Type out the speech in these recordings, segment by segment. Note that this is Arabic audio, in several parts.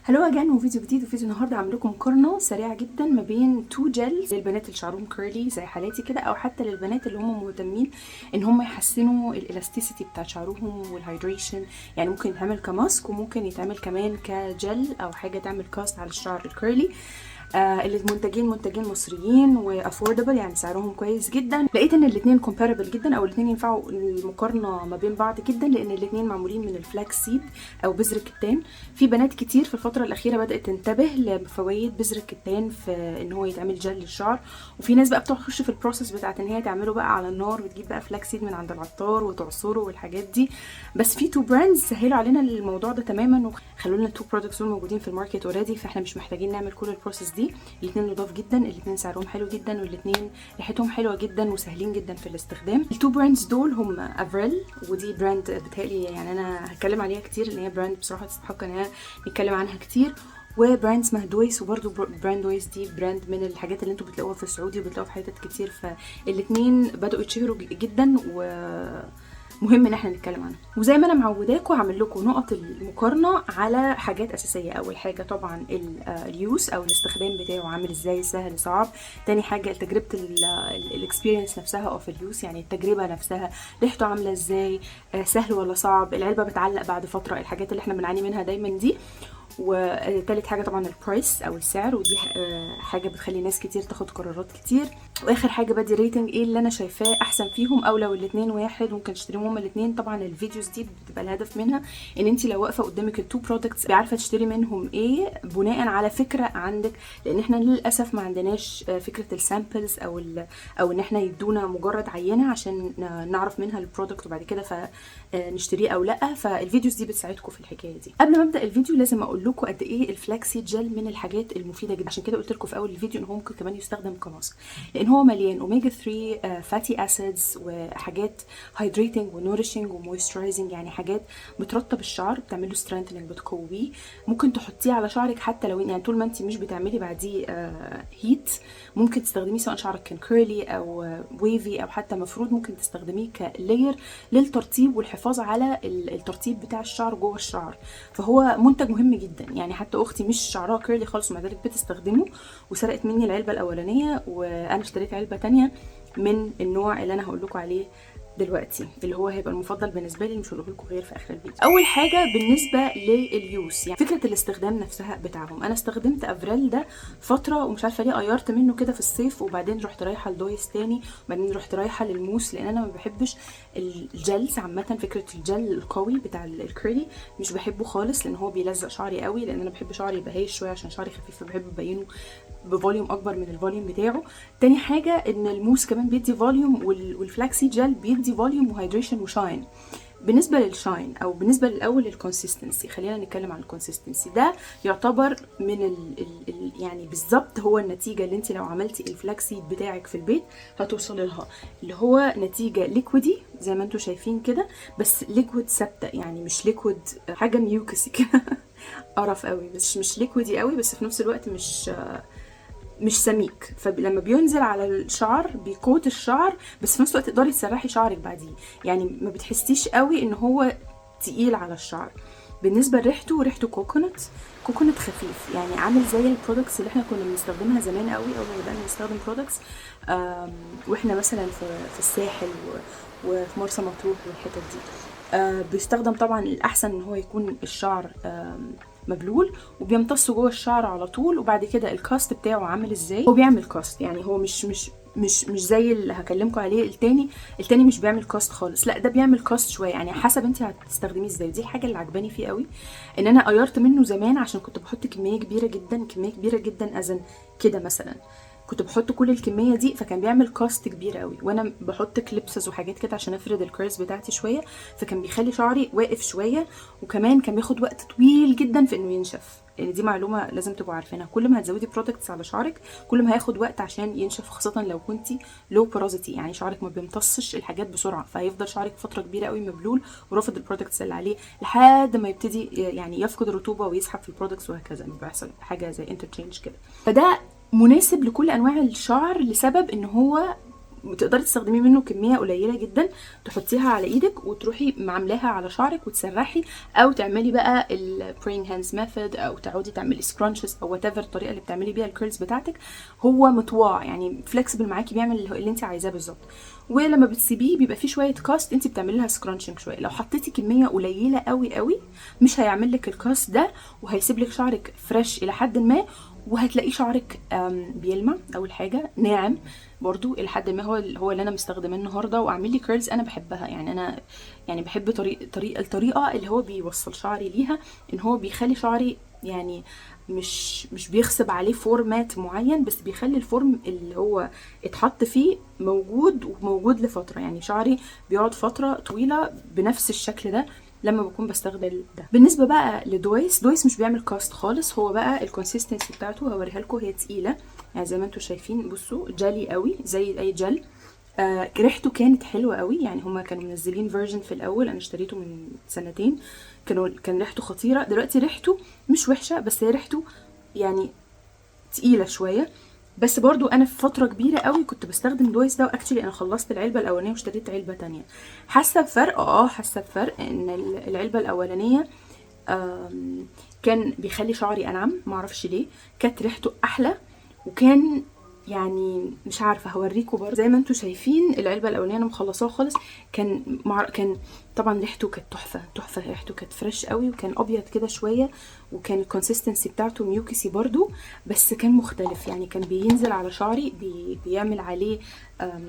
هلو اجان وفيديو جديد. وفيديو النهارده عامل لكم مقارنه سريعه جدا ما بين تو جيلز للبنات اللي شعرهم كيرلي زي حالاتي كده، او حتى للبنات اللي هم مهتمين ان هم يحسنوا الالاستيسيتي بتاع شعرهم والهايدريشن. يعني ممكن يتعمل كماسك وممكن يتعمل كمان كجل او حاجه تعمل كاست على الشعر الكيرلي. المنتجين مصريين وافوردبل، يعني سعرهم كويس جدا. لقيت ان الاثنين كومباربل جدا، او الاثنين ينفعوا المقارنه ما بين بعض جدا، لان الاثنين معمولين من الفلاكس سيد او بذر الكتان. في بنات كتير في الفتره الاخيره بدات تنتبه لفوائد بذر الكتان في ان هو يتعمل جل للشعر، وفي ناس بقى بتخش في البروسيس بتاعت ان هي تعمله بقى على النار وتجيب بقى فلاكس سيد من عند العطار وتعصره والحاجات دي. بس في تو براندز سهلوا علينا الموضوع ده تماما وخلوا لنا تو برودكتس دول موجودين في الماركت اوريدي، فاحنا مش محتاجين نعمل كل البروسيس دي. الاثنين نضاف جدا، الاثنين سعرهم حلو جدا، والاثنين ريحتهم حلوه جدا وسهلين جدا في الاستخدام. التو براندز دول هم افريل، ودي براند بتهيألي يعني انا هتكلم عليها كتير لان هي براند بصراحه تستحق ان نتكلم عنها كتير. وبراند اسمها دويس، وبرده براند دويس دي براند من الحاجات اللي انتوا بتلاقوها في السعودي وبتلاقوها في حتت كتير، فالاثنين بدأوا يتشهروا جدا مهم ان احنا نتكلم عنها. وزي ما انا معوداكم هعمل لكم نقط المقارنه على حاجات اساسيه. اول حاجه طبعا اليوز او الاستخدام بتاعه عامل ازاي، سهل صعب. تاني حاجه تجربه الاكسبيرينس نفسها اوف اليوز، يعني التجربه نفسها ريحته عامله ازاي، سهل ولا صعب، العلبه بتعلق بعد فتره، الحاجات اللي احنا بنعاني منها دايما دي. وتالت حاجه طبعا البرايس او السعر، ودي حاجه بتخلي ناس كتير تاخد قرارات كتير. واخر حاجه بدي ريتنج ايه اللي انا شايفاه احسن فيهم، او لو الاثنين واحد ممكن تشتريهم هما الاثنين. طبعا الفيديوز دي بتبقى الهدف منها ان انت لو واقفه قدامك التو برودكتس عارفه تشتري منهم ايه بناء على فكره عندك، لان احنا للاسف ما عندناش فكره السامبلز او ان احنا يدونا مجرد عينه عشان نعرف منها البرودكت وبعد كده فنشتريه او لا. فالفيديوز دي بتساعدكم في الحكايه دي. قبل ما ابدا الفيديو لازم اقول لكم قد ايه الفلاكسي جل من الحاجات المفيده جدا، عشان كده قلت لكم في اول الفيديو ان هو ممكن كمان يستخدم كماسك، لان هو مليان اوميجا 3 فاتي اسيدز وحاجات هايدريتنج ونوريشنج ومويسترايزنج، يعني حاجات بترطب الشعر، بتعمل له سترينثنينج، بتقويه. ممكن تحطيه على شعرك حتى لو يعني طول ما انت مش بتعملي بعديه هيت، ممكن تستخدميه سواء شعرك كان كيرلي او ويفي او حتى مفرود، ممكن تستخدميه كلاير للترطيب والحفاظ على الترطيب بتاع الشعر جوه الشعر. فهو منتج مهم جدا، يعني حتى اختي مش شعرها كيرلي خالص ومع ذلك بتستخدمه، وسرقت مني العلبه الاولانيه وانا اشتريت علبه تانية من النوع اللي انا هقول لكم عليه دلوقتي، اللي هو هيبقى المفضل بالنسبه لي، مش هقول لكم غير في اخر الفيديو. اول حاجه بالنسبه لليوز، يعني فكره الاستخدام نفسها بتاعهم. انا استخدمت افريل ده فتره ومش عارفه ليه غيرت منه كده في الصيف، وبعدين رحت رايحه لدويس تاني، وبعدين رحت رايحه للموس، لان انا ما بحبش الجلز عامه. فكره الجل القوي بتاع الكيرلي مش بحبه خالص، لان هو بيلزق شعري قوي، لان انا بحب شعري يبقى هايش شويه عشان شعري خفيف، فبحب ابينه بفوليوم اكبر من الفوليوم بتاعه. تاني حاجه ان الموس كمان بيدي فوليوم، والفلاكسي جل بيدي فوليوم وهايدريشن وشاين. بالنسبه للشاين او بالنسبه للاول للكونسيستنسي، خلينا نتكلم عن الكونسيستنسي. ده يعتبر من يعني بالظبط هو النتيجه اللي انت لو عملتي الفلاكسي بتاعك في البيت هتوصلي لها، اللي هو نتيجه ليكويدي زي ما انتم شايفين كده، بس ليكويد ثابته، يعني مش ليكويد حاجه ميوكسي كده قرف قوي، مش ليكويدي قوي، بس في نفس الوقت مش سميك. فلما بينزل على الشعر بيكوت الشعر، بس في نفس الوقت تقدري تسرحي شعرك بعديه، يعني ما بتحسيش قوي ان هو تقيل على الشعر. بالنسبه لريحته كوكونات خفيف، يعني عامل زي البرودكتس اللي احنا كنا بنستخدمها زمان قوي اول ما بدانا نستخدم برودكتس واحنا مثلا في الساحل وفي مرسى مطروح والحتت دي. بيستخدم طبعا الاحسن ان هو يكون الشعر مبلول وبيمتص جوه الشعر على طول. وبعد كده الكاست بتاعه عامل ازاي، هو بيعمل كاست، يعني هو مش زي اللي هكلمكم عليه التاني مش بيعمل كاست خالص، لا ده بيعمل كاست شويه، يعني حسب انت هتستخدميه ازاي. دي الحاجه اللي عجباني فيه قوي، ان انا غيرت منه زمان عشان كنت بحط كميه كبيره جدا اذن كده مثلا، كنت بحط كل الكميه دي، فكان بيعمل كاست كبير قوي، وانا بحط كليبسز وحاجات كده عشان افرد الكيرز بتاعتي شويه، فكان بيخلي شعري واقف شويه، وكمان كان بياخد وقت طويل جدا في انه ينشف. يعني دي معلومه لازم تبقوا عارفينها، كل ما هتزودي برودكتس على شعرك كل ما هياخد وقت عشان ينشف، خاصه لو كنتي لو بورازيتي، يعني شعرك ما بيمتصش الحاجات بسرعه، فهيفضل شعرك فتره كبيره قوي مبلول ورافض البرودكتس اللي عليه لحد ما يبتدي يعني يفقد الرطوبه ويسحب في البرودكتس، وهكذا بيحصل حاجه زي انترتشينج كده. فده مناسب لكل انواع الشعر لسبب ان هو تقدري تستخدمي منه كميه قليله جدا، تحطيها على ايدك وتروحي معاملاها على شعرك وتسرحي، او تعملي بقى البرين هاندز ميثود، او تعودي تعملي سكرانشز او وات ايفر الطريقه اللي بتعملي بيها الكيرلز بتاعتك. هو مطواع يعني فلكسبل معاكي، بيعمل اللي انت عايزاه بالظبط. ولما بتسيبيه بيبقى فيه شويه كاست، انت بتعملي لها سكرانشنج شويه. لو حطيتي كميه قليله قوي قوي مش هيعمل لك الكاست ده، وهيسيب لك شعرك فريش الى حد ما، وهتلاقي شعرك بيلمع. اول حاجه ناعم برضو الى حد ما، هو اللي انا مستخدماه النهارده، واعمل لي كيرلز انا بحبها. يعني انا يعني بحب الطريقه اللي هو بيوصل شعري ليها، ان هو بيخلي شعري يعني مش بيغصب عليه فورمات معين، بس بيخلي الفورم اللي هو اتحط فيه موجود وموجود لفتره. يعني شعري بيقعد فتره طويله بنفس الشكل ده لما بكون بستخدم ده. بالنسبه بقى دويس مش بيعمل كاست خالص. هو بقى الكونسيستنسي بتاعته هوريها لكم، هي تقيله يعني زي ما انتم شايفين، بصوا جالي قوي زي اي جل. ريحته كانت حلوه قوي. يعني هما كانوا منزلين فيرجن في الاول، انا اشتريته من سنتين، كان ريحته خطيره. دلوقتي ريحته مش وحشه، بس هي ريحته يعني تقيله شويه. بس برضو انا في فتره كبيره قوي كنت بستخدم دويس ده، واكشلي انا خلصت العلبه الاولانيه واشتريت علبه تانية. حاسه بفرق، حاسه بفرق ان العلبه الاولانيه كان بيخلي شعري انعم، معرفش ليه، كانت ريحته احلى، وكان يعني مش عارفه هوريكم برضه. زي ما انتم شايفين العلبه الاولانيه انا مخلصاها خالص، كان طبعا ريحته كانت تحفه، ريحته كانت فريش قوي، وكان ابيض كده شويه، وكان الكونسيستنسي بتاعته ميوكسي برضو، بس كان مختلف. يعني كان بينزل على شعري، بيعمل عليه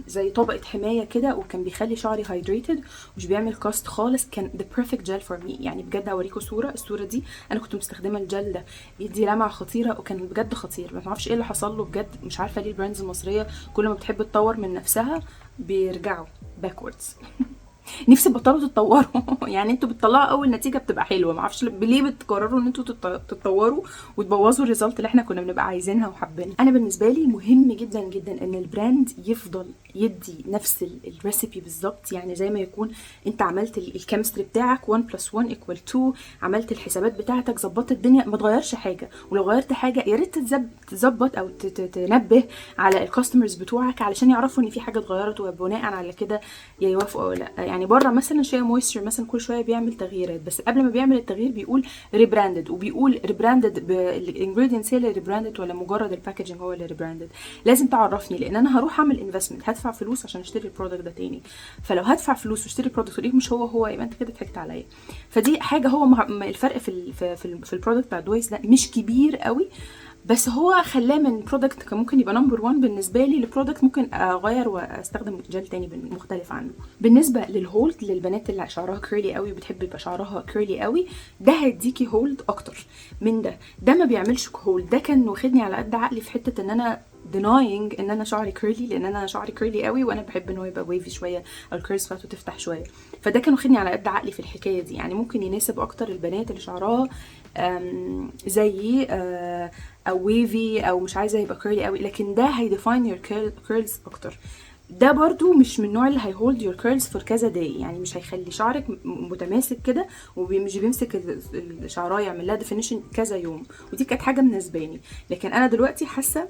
زي طبقه حمايه كده، وكان بيخلي شعري هايدريتد، مش بيعمل كاست خالص. كان the perfect gel for me. يعني بجد هوريكم الصوره دي، انا كنت مستخدمه الجل ده، بيدي لمعه خطيره، وكان بجد خطير. ما اعرفش ايه اللي حصل له بجد، مش عارفه ليه البراندز المصريه كل ما بتحب تطور من نفسها بيرجعوا باكوردز. نفسي تبطلوا تتطوروا. يعني انتوا بتطلعوا اول نتيجه بتبقى حلوه، ما اعرفش ليه بتقرروا ان انتوا تتطوروا وتبوظوا الريزلت اللي احنا كنا بنبقى عايزينها وحابينها. انا بالنسبه لي مهم جدا جدا ان البراند يفضل يدي نفس الريسيبي بالظبط. يعني زي ما يكون انت عملت الكيمستري بتاعك 1+1=2، عملت الحسابات بتاعتك، ظبطت الدنيا، ما تغيرش حاجه. ولو غيرت حاجه يا ريت تظبط او تنبه على الكاستمرز بتوعك علشان يعرفوا ان في حاجه اتغيرت، وبناء على كده يا يوافقوا او لا. يعني بره مثلا شيا مويستشر مثلا كل شويه بيعمل تغييرات، بس قبل ما بيعمل التغيير بيقول ريبراندد، وبيقول ريبراندد بالانجريدينتس هي اللي ريبراندد ولا مجرد الباكجينج هو اللي ريبراندد. لازم تعرفني، لان انا هروح اعمل انفستمنت، هدفع فلوس عشان اشتري البرودكت ده تاني. فلو هدفع فلوس واشتري البرودكت وليه مش هو يبقى انت كده ضحكت عليا. فدي حاجه، هو الفرق في البرودكت بتاع دويس ده مش كبير قوي، بس هو خلاه من برودكت كان ممكن يبقى نمبر 1 بالنسبه لي لبرودكت ممكن اغير واستخدم جل تاني مختلف عنه. بالنسبه للهولد للبنات اللي شعرها كيرلي قوي وبتحب يبقى شعرها كيرلي قوي، ده هيديكي هولد اكتر من ده ما بيعملش هولد. ده كان واخدني على قد عقلي في حته ان انا denying ان انا شعري كيرلي، لان انا شعري كيرلي قوي وانا بحب ان هو يبقى ويفي شويه، او الكيرلز بتاعته تفتح شويه. فده كان واخدني على قد عقلي في الحكايه دي. يعني ممكن يناسب اكتر البنات اللي شعرها زي او ويفي، او مش عايزه يبقى كيرلي قوي، لكن ده هيديفاين يور كيرلز اكتر. ده برضو مش من النوع اللي هيهولد يور كيرلز فور كذا داي، يعني مش هيخلي شعرك متماسك كده، ومش بيمسك الشعرايه يعمل لها ديفينيشن كذا يوم. ودي كانت حاجه مناسباني. لكن انا دلوقتي حاسه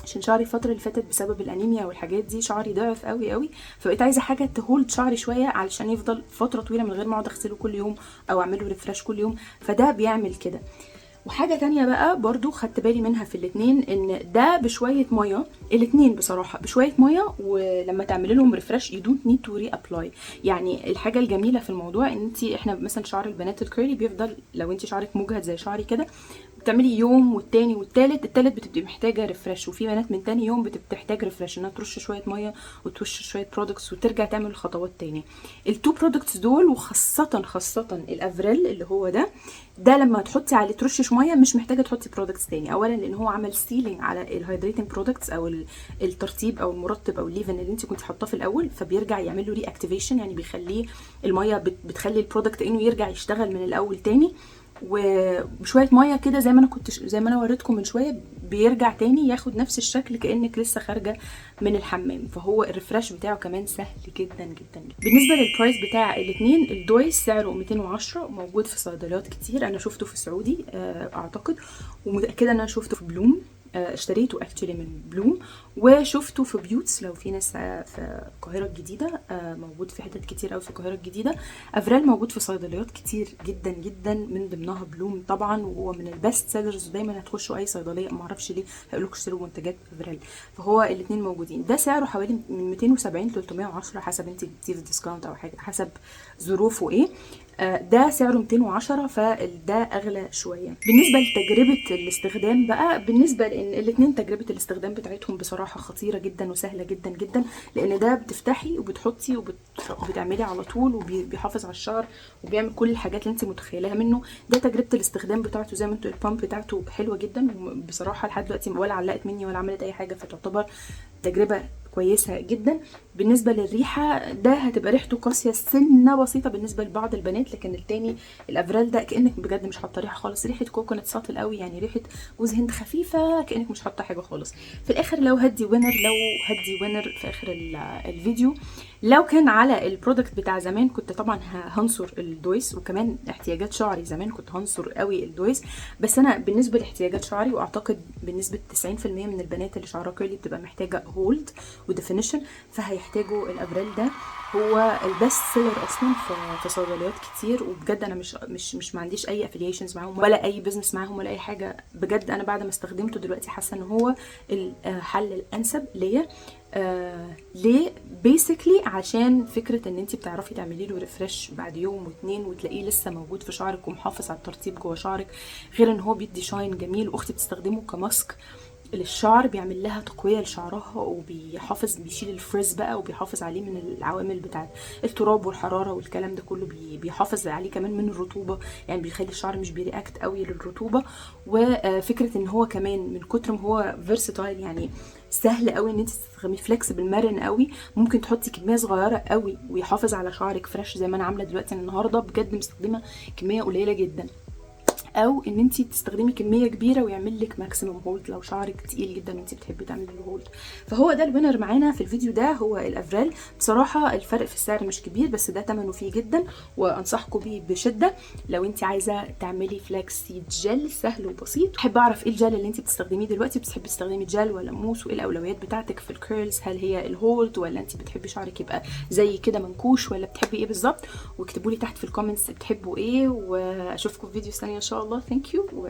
عشان شعري الفتره اللي فاتت بسبب الانيميا والحاجات دي شعري ضعف قوي قوي، فبقيت عايزه حاجه تهولد شعري شويه علشان يفضل فتره طويله من غير ما اقعد اغسله كل يوم او اعمله ريفرش كل يوم. فده بيعمل كده. وحاجة تانية بقى برضو خدت بالي منها في الاتنين، ان ده بشوية مية، الاتنين بصراحة بشوية مية، ولما تعملي لهم ريفرش you don't need to re-apply. يعني الحاجة الجميلة في الموضوع ان احنا مثلا شعر البنات الكيرلي بيفضل، لو انت شعرك مجهد زي شعري كده، بتعملي يوم والتاني والتالت، التالت بتبقي محتاجه ريفرش، وفي بنات من تاني يوم بتحتاج ريفرش، انها ترش شويه ميه وترش شويه برودكتس وترجع تعمل الخطوات تاني. التو برودكتس دول، وخاصه الافريل اللي هو ده لما تحطي عليه ترشش ميه مش محتاجه تحطي برودكتس تاني. اولا لان هو عمل سيلينج على الهايدريتنج برودكتس او الترطيب او المرطب او الليفن اللي انت كنت حاطاه في الاول، فبيرجع يعمل له ري اكتيفيشن، يعني بيخليه الميه بتخلي البرودكت انه يرجع يشتغل من الاول تاني. وبشويه ميه كده زي ما انا وريتكم من شويه، بيرجع تاني ياخد نفس الشكل كانك لسه خارجه من الحمام. فهو الريفرش بتاعه كمان سهل جدا جدا جدا. بالنسبه للبرايس بتاع الاثنين، الدويس سعره 210، موجود في صيدليات كتير، انا شفته في سعودي اعتقد، ومتاكده ان انا شفته في بلوم اشتريته اكتشلي من بلوم، وشفته في بيوتس لو في ناس في القاهره الجديده، موجود في حتت كتير قوي في القاهره الجديده. افريل موجود في صيدليات كتير جدا جدا، من ضمنها بلوم طبعا، وهو من البست سيلرز، ودايما هتخشوا اي صيدليه ما اعرفش ليه هيقول لكم اشتروا منتجات افريل. فهو الاثنين موجودين. ده سعره حوالي من 270 ل 310 حسب انت جبتيه في ديسكاونت او حاجه، حسب ظروفه ايه. ده سعره 210، فده اغلى شويه. بالنسبه لتجربه الاستخدام بقى، بالنسبه لان الاثنين تجربه الاستخدام بتاعتهم بصراحه خطيره جدا وسهله جدا جدا، لان ده بتفتحي وبتحطي وبتعملي على طول، وبيحافظ على الشعر وبيعمل كل الحاجات اللي انت متخيلها منه. ده تجربه الاستخدام بتاعته زي ما انتوا، البامب بتاعته حلوه جدا بصراحه، لحد دلوقتي ولا علقت مني ولا عملت اي حاجه، فتعتبر تجربه كويسه جدا. بالنسبه للريحه، ده هتبقى ريحته قاسيه سنه بسيطه بالنسبه لبعض البنات، لكن التاني الافريل ده كانك بجد مش حاطه ريحه خالص، ريحه كوكونات ساطل قوي، يعني ريحه جوز هند خفيفه، كانك مش حاطه حاجه خالص. في الاخر لو هدي وينر في اخر الفيديو، لو كان على البرودكت بتاع زمان كنت طبعا هنصر الدويس، وكمان احتياجات شعري زمان كنت هنصر قوي الدويس، بس انا بالنسبه لاحتياجات شعري، واعتقد بنسبه 90% من البنات اللي شعرها كيرلي بتبقى محتاجه هولد وديفينيشن، فهيحتاجوا الافريل. ده هو البست سيلر اصلا في صيدليات كتير، وبجد انا مش ما عنديش اي افيليشنز معاهم ولا اي بزنس معاهم ولا اي حاجه. بجد انا بعد ما استخدمته دلوقتي حاسه ان هو الحل الانسب ليا. ليه؟ بيسكلي عشان فكره ان انت بتعرفي تعملي له ريفرش بعد يوم واتنين وتلاقيه لسه موجود في شعرك ومحافظ على الترطيب جوه شعرك، غير ان هو بيدي شاين جميل. واختي بتستخدمه كماسك للشعر، بيعمل لها تقويه لشعرها، وبيحافظ، بيشيل الفريز بقى، وبيحافظ عليه من العوامل بتاعه التراب والحراره والكلام ده كله، بيحافظ عليه كمان من الرطوبه، يعني بيخلي الشعر مش بيرياكت قوي للرطوبه. وفكره ان هو كمان من كتر ما هو فيرساتايل، يعني سهل قوي ان انت تستخدميه، فلكسبل مرن قوي، ممكن تحطي كميه صغيره قوي ويحافظ على شعرك فريش زي ما انا عامله دلوقتي. النهارده بجد مستخدمه كميه قليله جدا، او ان انت تستخدمي كميه كبيره ويعمل لك ماكسيمم هولد لو شعرك تقيل جدا وانت بتحبي تعملي له هولد. فهو ده الوينر معانا في الفيديو ده، هو الافريل. بصراحه الفرق في السعر مش كبير، بس ده ثمنه فيه جدا، وانصحكم بيه بشده لو انت عايزه تعملي فلاكس سيد جل سهل وبسيط. بحب اعرف ايه الجل اللي انت بتستخدميه دلوقتي، بتحبي تستخدمي جل ولا موس، وايه الاولويات بتاعتك في الكيرلز، هل هي الهولد ولا انت بتحبي شعرك يبقى زي كده منكوش، ولا بتحبي ايه بالظبط؟ واكتبوا لي تحت في الكومنتس بتحبوا ايه، واشوفكم في فيديو ثاني ان شاء الله. ثانك يو.